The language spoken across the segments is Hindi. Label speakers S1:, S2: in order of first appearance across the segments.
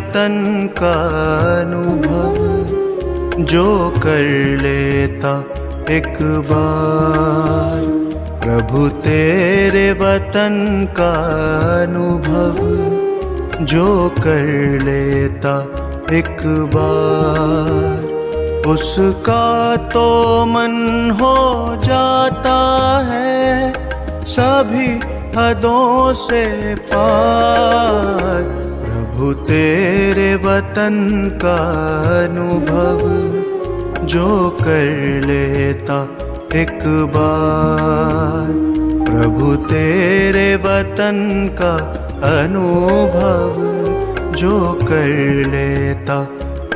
S1: वतन का अनुभव जो कर लेता एक बार। प्रभु तेरे वतन का अनुभव जो कर लेता एक बार, उसका तो मन हो जाता है सभी हदों से पार। प्रभु तेरे वतन का अनुभव जो कर लेता एक बार। प्रभु तेरे वतन का अनुभव जो कर लेता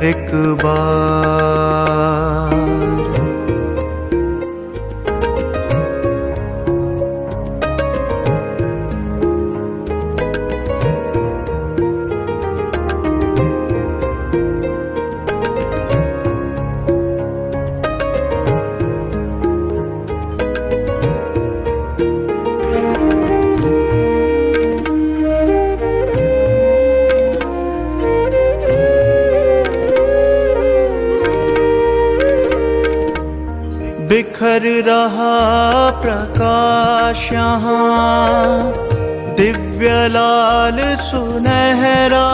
S1: एक बार। बिखर रहा प्रकाश यहाँ दिव्य लाल सुनहरा,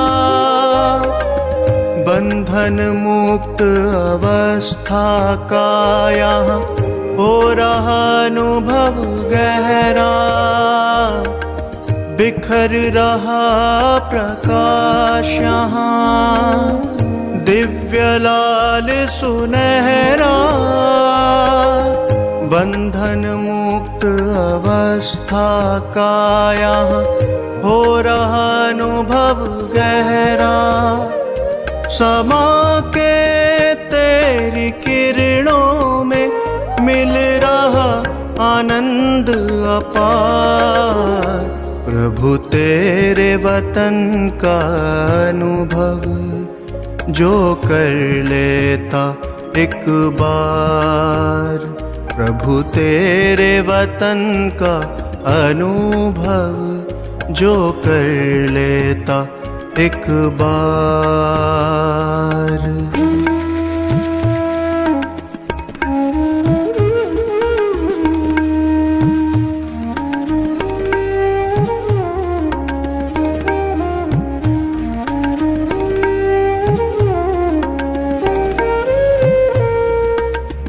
S1: बंधन मुक्त अवस्था का यहाँ हो रहा अनुभव गहरा। बिखर रहा प्रकाश यहाँ दिव्य लाल सुनहरा, बंधन मुक्त अवस्था का यहाँ हो रहा अनुभव गहरा। समा के तेरी किरणों में मिल रहा आनंद अपार। प्रभु तेरे वतन का अनुभव जो कर लेता एक बार। प्रभु तेरे वतन का अनुभव जो कर लेता एक बार।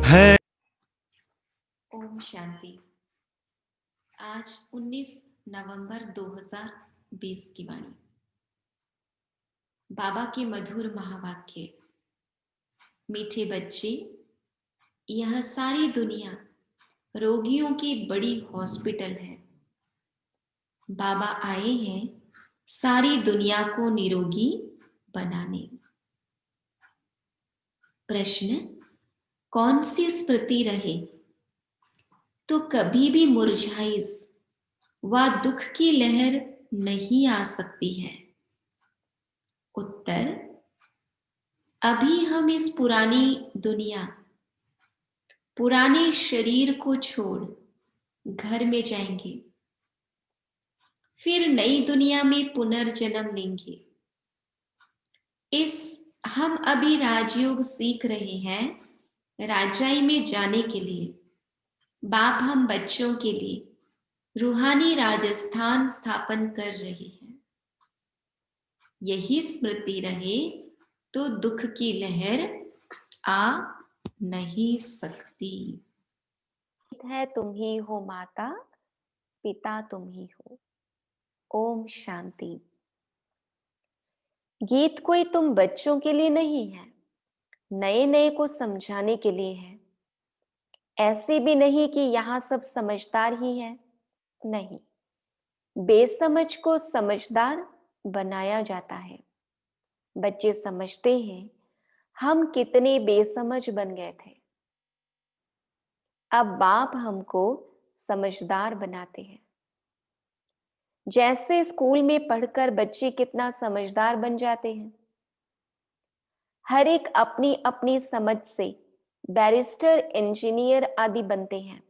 S1: है
S2: ओम शांति। आज 19 नवंबर 2020 की वाणी। बाबा के मधुर महावाक्य। मीठे बच्चे, यह सारी दुनिया रोगियों की बड़ी हॉस्पिटल है। बाबा आए हैं सारी दुनिया को निरोगी बनाने। प्रश्न, कौन सी स्मृति रहे तो कभी भी मुरझाइश व दुख की लहर नहीं आ सकती है? उत्तर, अभी हम इस पुरानी दुनिया, पुराने शरीर को छोड़ घर में जाएंगे, फिर नई दुनिया में पुनर्जन्म लेंगे। हम अभी राजयोग सीख रहे हैं राजाई में जाने के लिए। बाप हम बच्चों के लिए रूहानी राजस्थान स्थापन कर रहे हैं। यही स्मृति रहे तो दुख की लहर आ नहीं सकती।
S3: है तुम ही हो माता, पिता तुम ही हो। ओम शांति। गीत कोई तुम बच्चों के लिए नहीं है, नए नए को समझाने के लिए है। ऐसे भी नहीं कि यहाँ सब समझदार ही है, नहीं, बेसमझ को समझदार बनाया जाता है। बच्चे समझते हैं हम कितने बेसमझ बन गए थे। अब बाप हमको समझदार बनाते हैं। जैसे स्कूल में पढ़कर बच्चे कितना समझदार बन जाते हैं। हर एक अपनी अपनी समझ से बैरिस्टर, इंजीनियर आदि बनते हैं।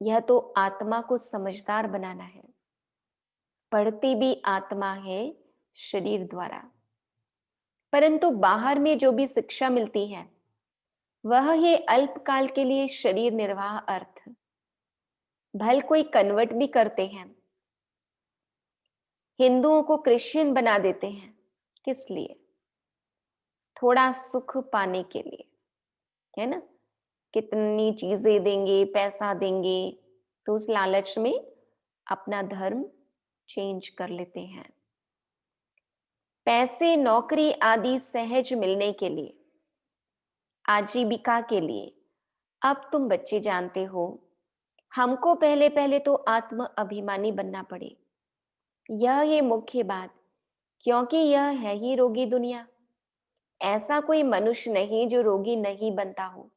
S3: यह तो आत्मा को समझदार बनाना है। पढ़ती भी आत्मा है शरीर द्वारा। परंतु बाहर में जो भी शिक्षा मिलती है वह है अल्पकाल के लिए शरीर निर्वाह अर्थ। भल कोई कन्वर्ट भी करते हैं, हिंदुओं को क्रिश्चियन बना देते हैं, किस लिए? थोड़ा सुख पाने के लिए, है ना? कितनी चीजें देंगे, पैसा देंगे, तो उस लालच में अपना धर्म चेंज कर लेते हैं। पैसे, नौकरी आदि सहज मिलने के लिए, आजीविका के लिए अब तुम बच्चे जानते हो, हमको पहले पहले तो आत्म अभिमानी बनना पड़े। यह है मुख्य बात, क्योंकि यह है ही रोगी दुनिया। ऐसा कोई मनुष्य नहीं जो रोगी नहीं बनता हो,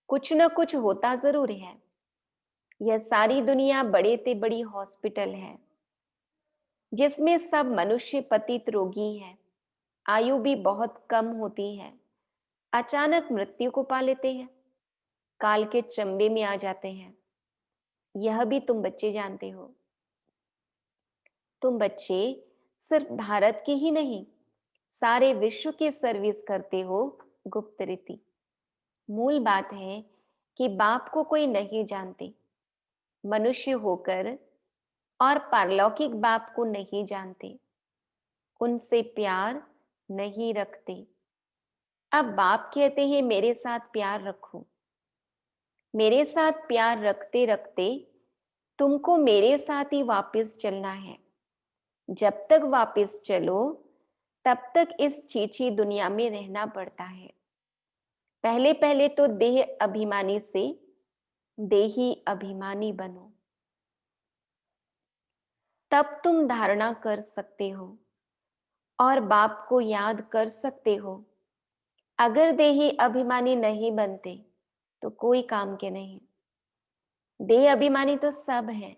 S3: कुछ न कुछ होता जरूर है। यह सारी दुनिया बड़े ते बड़ी हॉस्पिटल है, जिसमें सब मनुष्य पतित रोगी है। आयु भी बहुत कम होती है, अचानक मृत्यु को पा लेते हैं, काल के चंबे में आ जाते हैं। यह भी तुम बच्चे जानते हो। तुम बच्चे सिर्फ भारत की ही नहीं, सारे विश्व की सर्विस करते हो गुप्त रीति। मूल बात है कि बाप को कोई नहीं जानते, मनुष्य होकर, और पारलौकिक बाप को नहीं जानते, उनसे प्यार नहीं रखते। अब बाप कहते हैं मेरे साथ प्यार रखो। मेरे साथ प्यार रखते रखते तुमको मेरे साथ ही वापस चलना है। जब तक वापस चलो तब तक इस छीछी दुनिया में रहना पड़ता है। पहले पहले तो देह अभिमानी से देही अभिमानी बनो, तब तुम धारणा कर सकते हो और बाप को याद कर सकते हो। अगर देही अभिमानी नहीं बनते तो कोई काम के नहीं। देह अभिमानी तो सब है।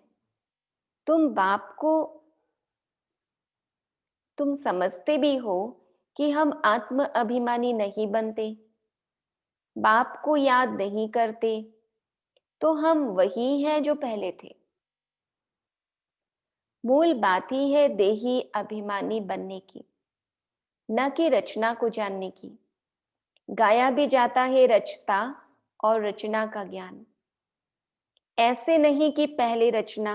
S3: तुम समझते भी हो कि हम आत्म अभिमानी नहीं बनते, बाप को याद नहीं करते, तो हम वही हैं जो पहले थे। मूल बात ही है देही अभिमानी बनने की, न कि रचना को जानने की। गाया भी जाता है रचता और रचना का ज्ञान। ऐसे नहीं कि पहले रचना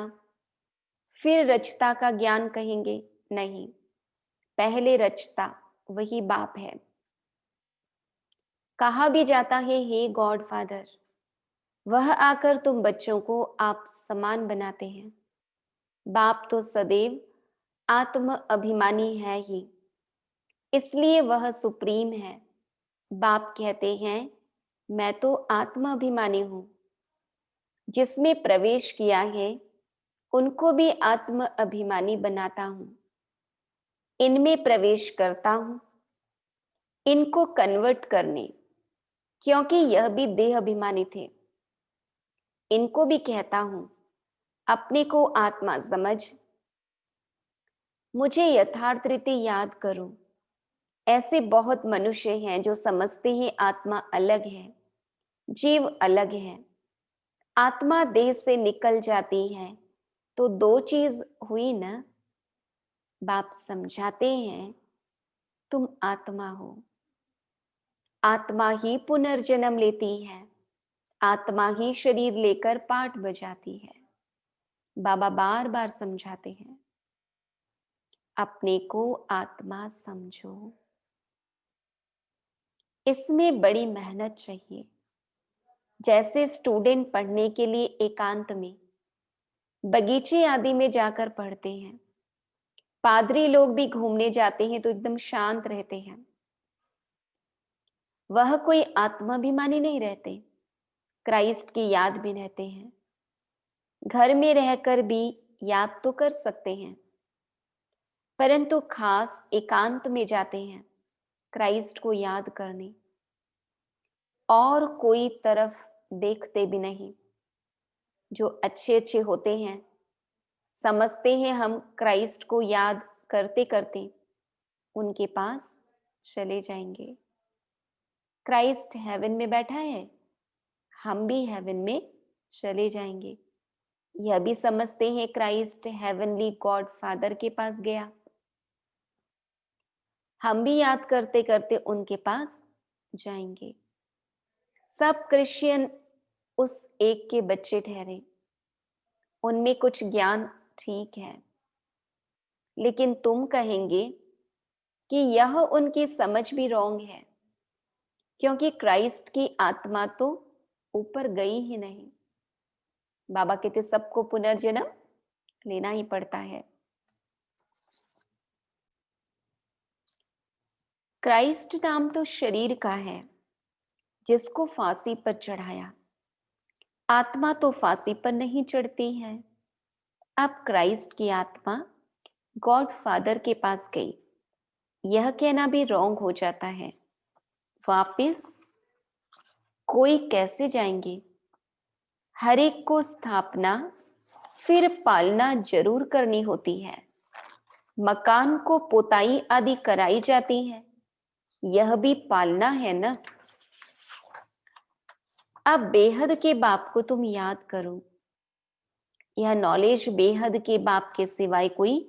S3: फिर रचता का ज्ञान कहेंगे, नहीं, पहले रचता वही बाप है। कहा भी जाता है हे गॉड फादर, वह आकर तुम बच्चों को आप समान बनाते हैं। बाप तो सदैव आत्म अभिमानी है ही, इसलिए वह सुप्रीम है। बाप कहते हैं मैं तो आत्म अभिमानी हूं। जिसमें प्रवेश किया है उनको भी आत्म अभिमानी बनाता हूं। इनमें प्रवेश करता हूं इनको कन्वर्ट करने, क्योंकि यह भी देह अभिमानी थे। इनको भी कहता हूं अपने को आत्मा समझ, मुझे यथार्थ रीति याद करो। ऐसे बहुत मनुष्य हैं जो समझते हैं आत्मा अलग है, जीव अलग है। आत्मा देह से निकल जाती है तो दो चीज हुई ना। बाप समझाते हैं तुम आत्मा हो, आत्मा ही पुनर्जन्म लेती है, आत्मा ही शरीर लेकर पाठ बजाती है। बाबा बार बार समझाते हैं अपने को आत्मा समझो। इसमें बड़ी मेहनत चाहिए। जैसे स्टूडेंट पढ़ने के लिए एकांत में बगीचे आदि में जाकर पढ़ते हैं, पादरी लोग भी घूमने जाते हैं तो एकदम शांत रहते हैं। वह कोई आत्माभिमानी नहीं रहते, क्राइस्ट की याद भी रहते हैं। घर में रहकर भी याद तो कर सकते हैं, परंतु खास एकांत में जाते हैं क्राइस्ट को याद करने, और कोई तरफ देखते भी नहीं। जो अच्छे अच्छे होते हैं समझते हैं हम क्राइस्ट को याद करते करते उनके पास चले जाएंगे। क्राइस्ट हेवन में बैठा है, हम भी हेवन में चले जाएंगे। यह भी समझते हैं क्राइस्ट हेवनली गॉड फादर के पास गया। हम भी याद करते करते उनके पास जाएंगे। सब क्रिश्चियन उस एक के बच्चे ठहरे, उनमें कुछ ज्ञान ठीक है, लेकिन तुम कहेंगे कि यह उनकी समझ भी रॉन्ग है, क्योंकि क्राइस्ट की आत्मा तो ऊपर गई ही नहीं। बाबा कहते सबको पुनर्जन्म लेना ही पड़ता है। क्राइस्ट नाम तो शरीर का है जिसको फांसी पर चढ़ाया, आत्मा तो फांसी पर नहीं चढ़ती है। अब क्राइस्ट की आत्मा गॉड फादर के पास गई, यह कहना भी रॉन्ग हो जाता है। वापिस कोई कैसे जाएंगे? हर एक को स्थापना फिर पालना जरूर करनी होती है। मकान को पोताई आदि कराई जाती है, यह भी पालना है ना। अब बेहद के बाप को तुम याद करो। यह नॉलेज बेहद के बाप के सिवाय कोई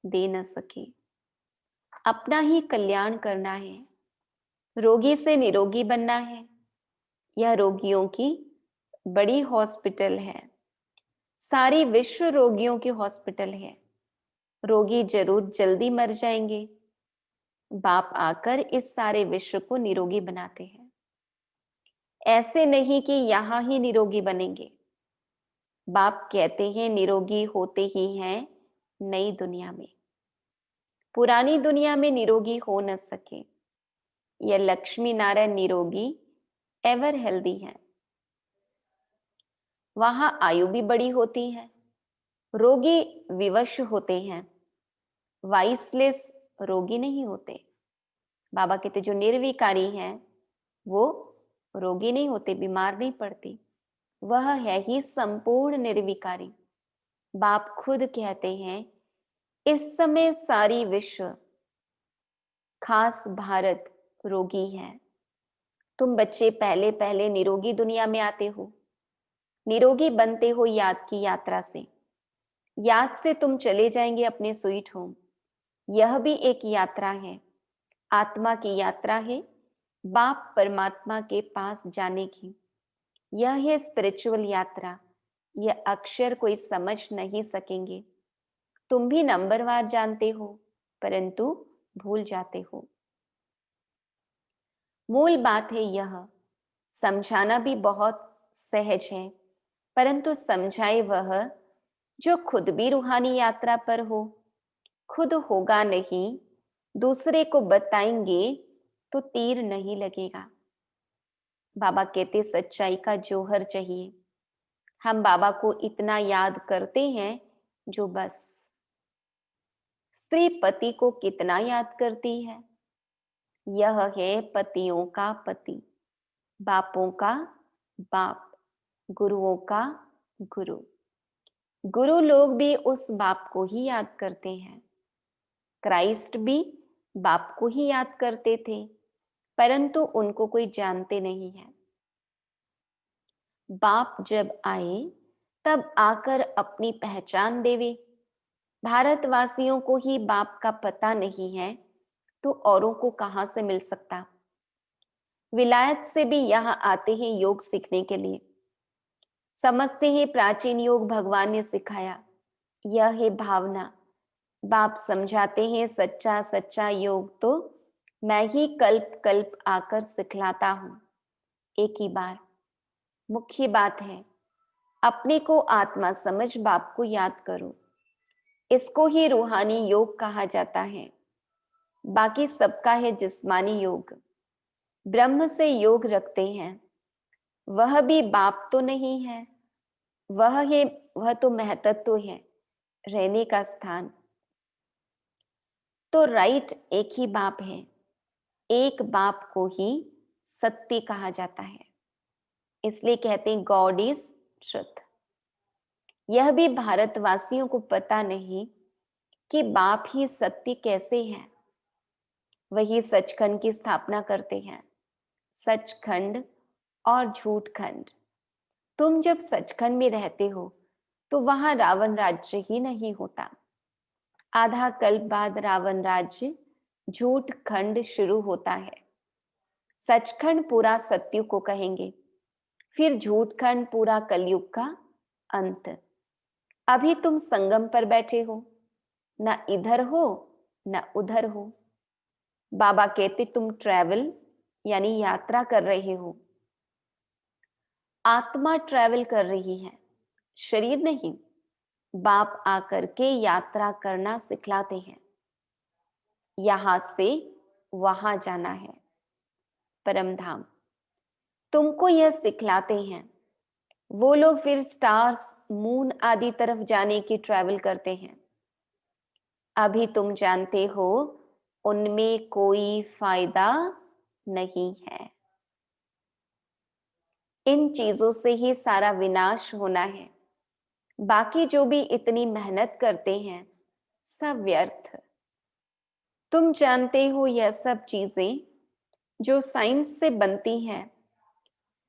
S3: दे न सके। अपना ही कल्याण करना है, रोगी से निरोगी बनना है। यह रोगियों की बड़ी हॉस्पिटल है, सारी विश्व रोगियों की हॉस्पिटल है। रोगी जरूर जल्दी मर जाएंगे, बाप आकर इस सारे विश्व को निरोगी बनाते हैं। ऐसे नहीं कि यहां ही निरोगी बनेंगे। बाप कहते हैं निरोगी होते ही हैं नई दुनिया में, पुरानी दुनिया में निरोगी हो न सके। यह लक्ष्मी नारायण निरोगी एवर हेल्दी है, वहां आयु भी बड़ी होती है, रोगी विवश होते हैं, वाइसलेस रोगी नहीं होते। बाबा कहते जो निर्विकारी हैं वो रोगी नहीं होते, बीमार नहीं पड़ते, वह है ही संपूर्ण निर्विकारी। बाप खुद कहते हैं इस समय सारी विश्व खास भारत रोगी है। तुम बच्चे पहले पहले निरोगी दुनिया में आते हो, निरोगी बनते हो याद की यात्रा से। याद से तुम चले जाएंगे अपने स्वीट होम। यह भी एक यात्रा है, आत्मा की यात्रा है, बाप परमात्मा के पास जाने की। यह है स्पिरिचुअल यात्रा। यह अक्षर कोई समझ नहीं सकेंगे। तुम भी नंबरवार जानते हो, परंतु भूल जाते हो। मूल बात है यह, समझाना भी बहुत सहज है, परंतु समझाए वह जो खुद भी रूहानी यात्रा पर हो। खुद होगा नहीं, दूसरे को बताएंगे तो तीर नहीं लगेगा। बाबा कहते सच्चाई का जौहर चाहिए। हम बाबा को इतना याद करते हैं जो बस। स्त्री पति को कितना याद करती है? यह है पतियों का पति, बापों का बाप, गुरुओं का गुरु। गुरु लोग भी उस बाप को ही याद करते हैं। क्राइस्ट भी बाप को ही याद करते थे, परंतु उनको कोई जानते नहीं है। बाप जब आए तब आकर अपनी पहचान देवे। भारतवासियों को ही बाप का पता नहीं है तो औरों को कहां से मिल सकता? विलायत से भी यहाँ आते हैं योग सीखने के लिए, समझते हैं प्राचीन योग भगवान ने सिखाया। यह है भावना। बाप समझाते हैं सच्चा सच्चा योग तो मैं ही कल्प कल्प आकर सिखलाता हूं, एक ही बार। मुख्य बात है अपने को आत्मा समझ बाप को याद करो। इसको ही रूहानी योग कहा जाता है। बाकी सबका है जिस्मानी योग। ब्रह्म से योग रखते हैं, वह भी बाप तो नहीं है, वह तो महतत्व है, रहने का स्थान। तो राइट एक ही बाप है, एक बाप को ही सत्य कहा जाता है। इसलिए कहते हैं गॉड इज ट्रुथ। यह भी भारतवासियों को पता नहीं कि बाप ही सत्य कैसे है। वही सचखंड की स्थापना करते हैं, सचखंड और झूठखंड। तुम जब सचखंड में रहते हो तो वहां रावण राज्य ही नहीं होता। आधा कल्प बाद रावण राज्य झूठ खंड शुरू होता है। सचखंड पूरा सत्युग को कहेंगे, फिर झूठ खंड पूरा कलयुग का अंत। अभी तुम संगम पर बैठे हो, ना इधर हो ना उधर हो। बाबा कहते तुम ट्रैवल यानी यात्रा कर रहे हो। आत्मा ट्रैवल कर रही है, शरीर नहीं। बाप आकर के यात्रा करना सिखलाते हैं। यहां से वहां जाना है, परम धाम। तुमको यह सिखलाते हैं। वो लोग फिर स्टार्स, मून आदि तरफ जाने की ट्रैवल करते हैं। अभी तुम जानते हो उनमें कोई फायदा नहीं है। इन चीजों से ही सारा विनाश होना है। बाकी जो भी इतनी मेहनत करते हैं सब व्यर्थ। तुम जानते हो यह सब चीजें जो साइंस से बनती हैं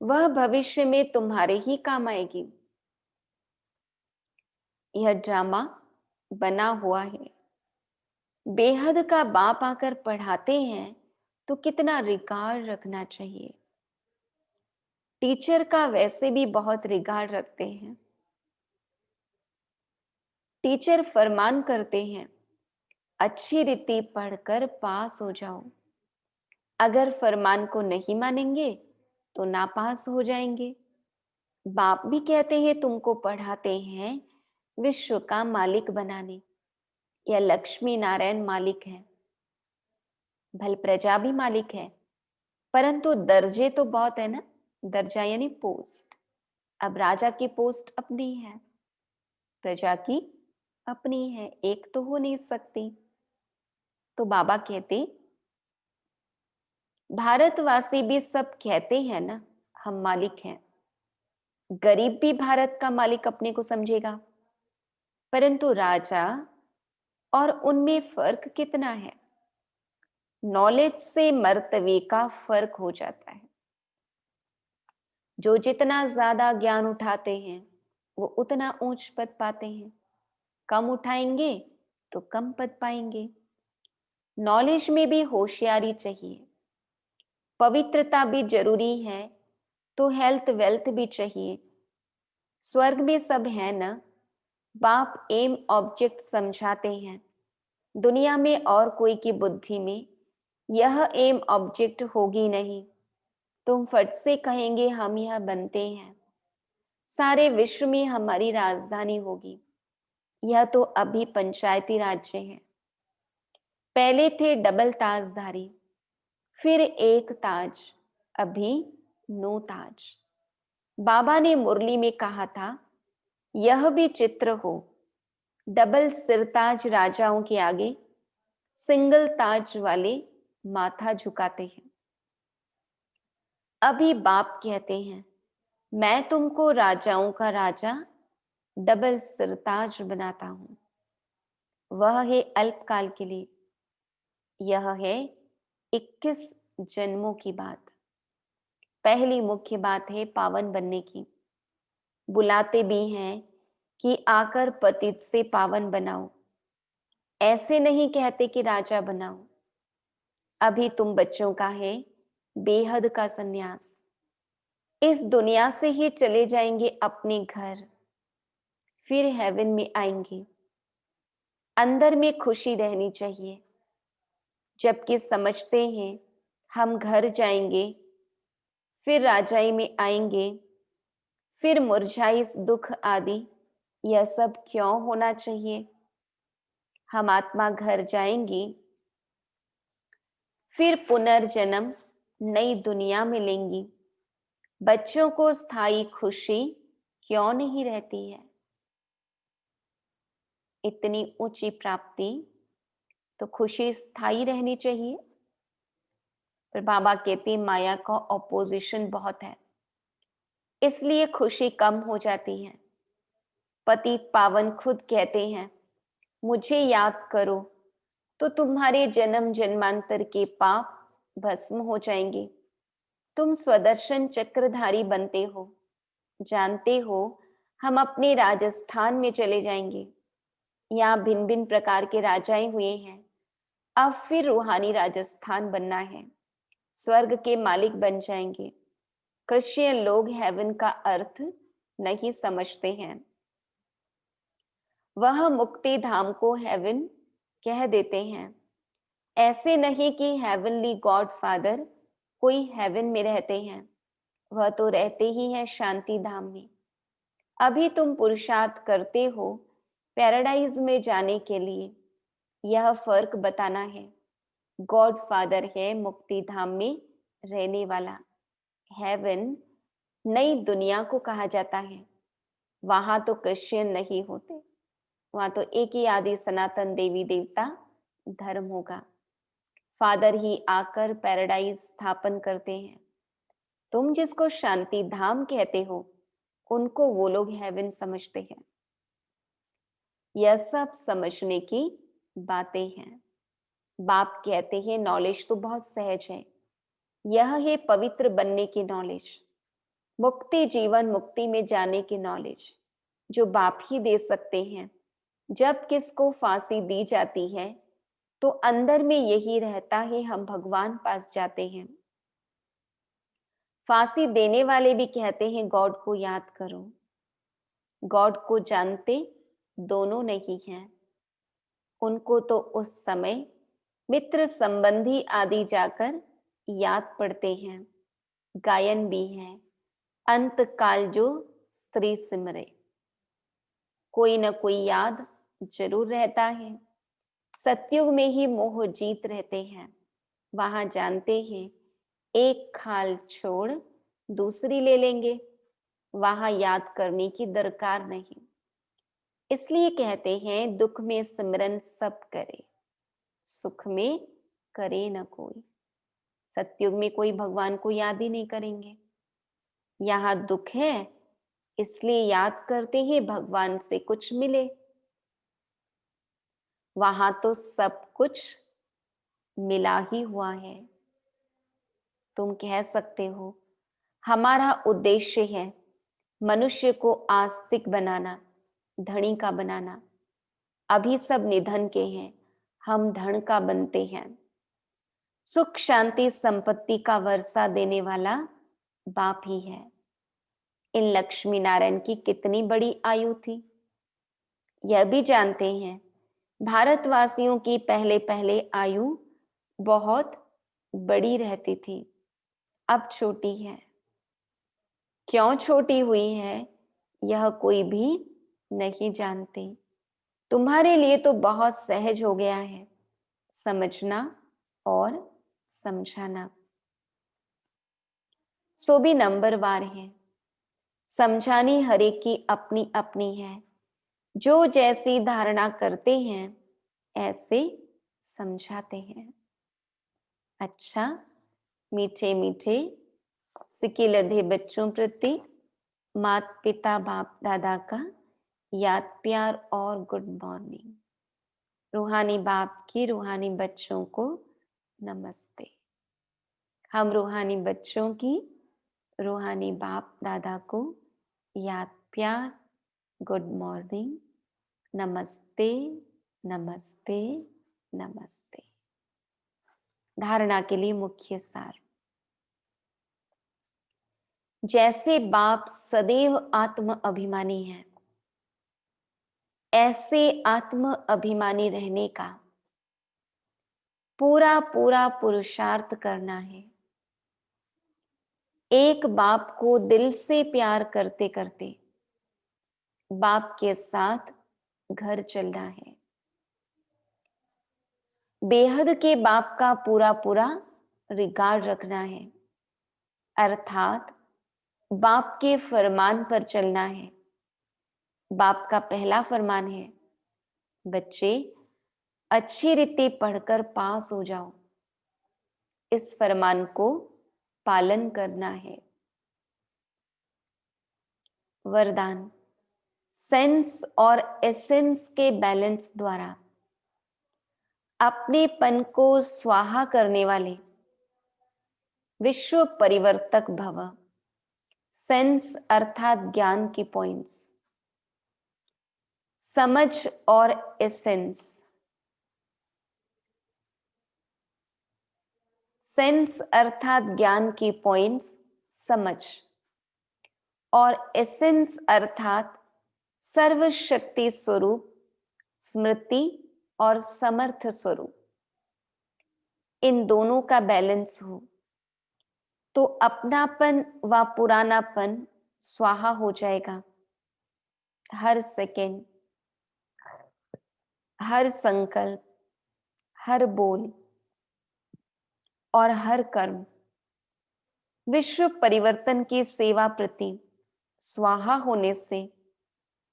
S3: वह भविष्य में तुम्हारे ही काम आएगी। यह ड्रामा बना हुआ है। बेहद का बाप आकर पढ़ाते हैं तो कितना रिगार्ड रखना चाहिए। टीचर का वैसे भी बहुत रिगार्ड रखते हैं। टीचर फरमान करते हैं अच्छी रीति पढ़कर पास हो जाओ। अगर फरमान को नहीं मानेंगे तो नापास हो जाएंगे। बाप भी कहते हैं तुमको पढ़ाते हैं विश्व का मालिक बनाने। यह लक्ष्मी नारायण मालिक है, भल प्रजा भी मालिक है, परंतु दर्जे तो बहुत है ना। दर्जा यानी पोस्ट। अब राजा की पोस्ट अपनी है, प्रजा की अपनी है, एक तो हो नहीं सकती। तो बाबा कहते भारतवासी भी सब कहते हैं ना हम मालिक हैं। गरीब भी भारत का मालिक अपने को समझेगा, परंतु राजा और उनमें फर्क कितना है। नॉलेज से मर्तबे का फर्क हो जाता है। जो जितना ज्यादा ज्ञान उठाते हैं वो उतना ऊंच पद पाते हैं। कम उठाएंगे तो कम पद पाएंगे। नॉलेज में भी होशियारी चाहिए, पवित्रता भी जरूरी है, तो हेल्थ वेल्थ भी चाहिए। स्वर्ग में सब है ना। बाप एम ऑब्जेक्ट समझाते हैं। दुनिया में और कोई की बुद्धि में यह एम ऑब्जेक्ट होगी नहीं। तुम फट से कहेंगे हम यह बनते हैं, सारे विश्व में हमारी राजधानी होगी। यह तो अभी पंचायती राज्य है। पहले थे डबल ताजधारी, फिर एक ताज, अभी 9 ताज। बाबा ने मुरली में कहा था यह भी चित्र हो, डबल सिरताज राजाओं के आगे सिंगल ताज वाले माथा झुकाते हैं। अभी बाप कहते हैं मैं तुमको राजाओं का राजा डबल सिरताज बनाता हूं। वह है अल्पकाल के लिए। यह है 21 जन्मों की बात। पहली मुख्य बात है पावन बनने की। बुलाते भी हैं कि आकर पतित से पावन बनाओ। ऐसे नहीं कहते कि राजा बनाओ। अभी तुम बच्चों का है बेहद का सन्यास। इस दुनिया से ही चले जाएंगे अपने घर, फिर हेवन में आएंगे। अंदर में खुशी रहनी चाहिए, जबकि समझते हैं हम घर जाएंगे, फिर राजाई में आएंगे, फिर मुरझाई दुख आदि। यह सब क्यों होना चाहिए। हम आत्मा घर जाएंगे, फिर पुनर्जन्म नई दुनिया में लेंगी। बच्चों को स्थायी खुशी क्यों नहीं रहती है। इतनी ऊंची प्राप्ति तो खुशी स्थायी रहनी चाहिए। पर बाबा कहते माया का ऑपोजिशन बहुत है, इसलिए खुशी कम हो जाती है। पतित पावन खुद कहते हैं मुझे याद करो तो तुम्हारे जन्म जन्मांतर के पाप भस्म हो जाएंगे। तुम स्वदर्शन चक्रधारी बनते हो। जानते हो हम अपने राजस्थान में चले जाएंगे। यहाँ भिन्न भिन्न प्रकार के राजाएं हुए हैं। अब फिर रूहानी राजस्थान बनना है, स्वर्ग के मालिक बन जाएंगे। क्रिश्चियन लोग हेवन का अर्थ नहीं समझते हैं। वह मुक्ति धाम को हेवन कह देते हैं। ऐसे नहीं कि हेवनली गॉड फादर कोई हेवन में रहते हैं, वह तो रहते ही हैं शांति धाम में। अभी तुम पुरुषार्थ करते हो पैराडाइज में जाने के लिए, यह फर्क बताना है। गॉड फादर है मुक्ति धाम में रहने वाला। हेवन नई दुनिया को कहा जाता है। वहां तो क्रिश्चियन नहीं होते, वहां तो एक ही आदि सनातन देवी देवता धर्म होगा। फादर ही आकर पैराडाइज स्थापन करते हैं। तुम जिसको शांति धाम कहते हो, उनको वो लोग हेवन समझते हैं। यह सब समझने की बातें हैं। बाप कहते हैं नॉलेज तो बहुत सहज है, यह है पवित्र बनने की नॉलेज, मुक्ति जीवन मुक्ति में जाने की नॉलेज, जो बाप ही दे सकते हैं। जब किसको फांसी दी जाती है तो अंदर में यही रहता है, हम भगवान पास जाते हैं। फांसी देने वाले भी कहते हैं गॉड को याद करो। गॉड को जानते दोनों नहीं हैं। उनको तो उस समय मित्र संबंधी आदि जाकर याद पड़ते हैं। गायन भी है, अंत काल जो स्त्री सिमरे। कोई न कोई याद जरूर रहता है। सतयुग में ही मोह जीत रहते हैं। वहां जानते हैं एक खाल छोड़ दूसरी ले लेंगे, वहां याद करने की दरकार नहीं। इसलिए कहते हैं दुख में सिमरन सब करे, सुख में करे न कोई। सतयुग में कोई भगवान को याद ही नहीं करेंगे। यहाँ दुख है इसलिए याद करते हैं भगवान से कुछ मिले। वहां तो सब कुछ मिला ही हुआ है। तुम कह सकते हो हमारा उद्देश्य है मनुष्य को आस्तिक बनाना, धनी का बनाना। अभी सब निधन के हैं, हम धन का बनते हैं। सुख शांति संपत्ति का वर्षा देने वाला बाप ही है। इन लक्ष्मी नारायण की कितनी बड़ी आयु थी, यह भी जानते हैं। भारतवासियों की पहले पहले आयु बहुत बड़ी रहती थी, अब छोटी है। क्यों छोटी हुई है यह कोई भी नहीं जानते। तुम्हारे लिए तो बहुत सहज हो गया है समझना और समझाना। सो भी नंबरवार है, समझानी हर एक की अपनी अपनी है। जो जैसी धारणा करते हैं ऐसे समझाते हैं। अच्छा, मीठे मीठे सिके लधे बच्चों प्रति माता पिता बाप दादा का याद प्यार और गुड मॉर्निंग। रूहानी बाप की रूहानी बच्चों को नमस्ते। हम रूहानी बच्चों की रूहानी बाप दादा को याद प्यार, गुड मॉर्निंग, नमस्ते नमस्ते नमस्ते। धारणा के लिए मुख्य सार। जैसे बाप सदैव आत्म अभिमानी है, ऐसे आत्म अभिमानी रहने का पूरा पूरा पुरुषार्थ करना है। एक बाप को दिल से प्यार करते करते बाप के साथ घर चलना है। बेहद के बाप का पूरा पूरा रिगार्ड रखना है, अर्थात बाप के फरमान पर चलना है। बाप का पहला फरमान है, बच्चे अच्छी रीति पढ़कर पास हो जाओ। इस फरमान को पालन करना है। वरदान, सेंस और एसेंस के बैलेंस द्वारा अपनेपन को स्वाहा करने वाले विश्व परिवर्तक भव। सेंस अर्थात ज्ञान की पॉइंट्स, समझ और एसेंस सेंस अर्थात ज्ञान की पॉइंट्स समझ, और एसेंस अर्थात सर्वशक्ति स्वरूप, स्मृति और समर्थ स्वरूप, इन दोनों का बैलेंस हो तो अपनापन व पुरानापन स्वाहा हो जाएगा। हर सेकेंड, हर संकल्प, हर बोल और हर कर्म विश्व परिवर्तन की सेवा प्रति स्वाहा होने से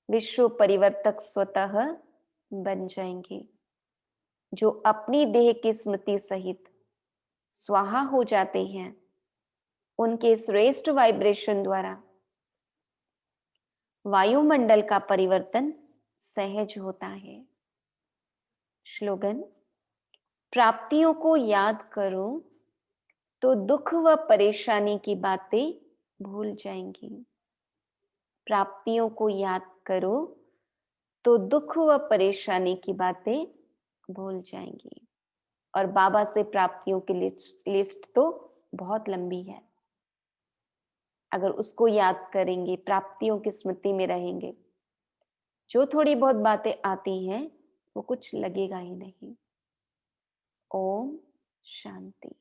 S3: विश्व परिवर्तक स्वतः बन जाएंगे। जो अपनी देह की स्मृति सहित स्वाहा हो जाते हैं, उनके श्रेष्ठ वाइब्रेशन द्वारा वायुमंडल का परिवर्तन सहज होता है। श्लोगन: प्राप्तियों को याद करो तो दुख व परेशानी की बातें भूल जाएंगी। प्राप्तियों को याद करो तो दुख व परेशानी की बातें भूल जाएंगी। और बाबा से प्राप्तियों की लिस्ट तो बहुत लंबी है। अगर उसको याद करेंगे, प्राप्तियों की स्मृति में रहेंगे, जो थोड़ी बहुत बातें आती हैं वो कुछ लगेगा ही नहीं। ओम शांति।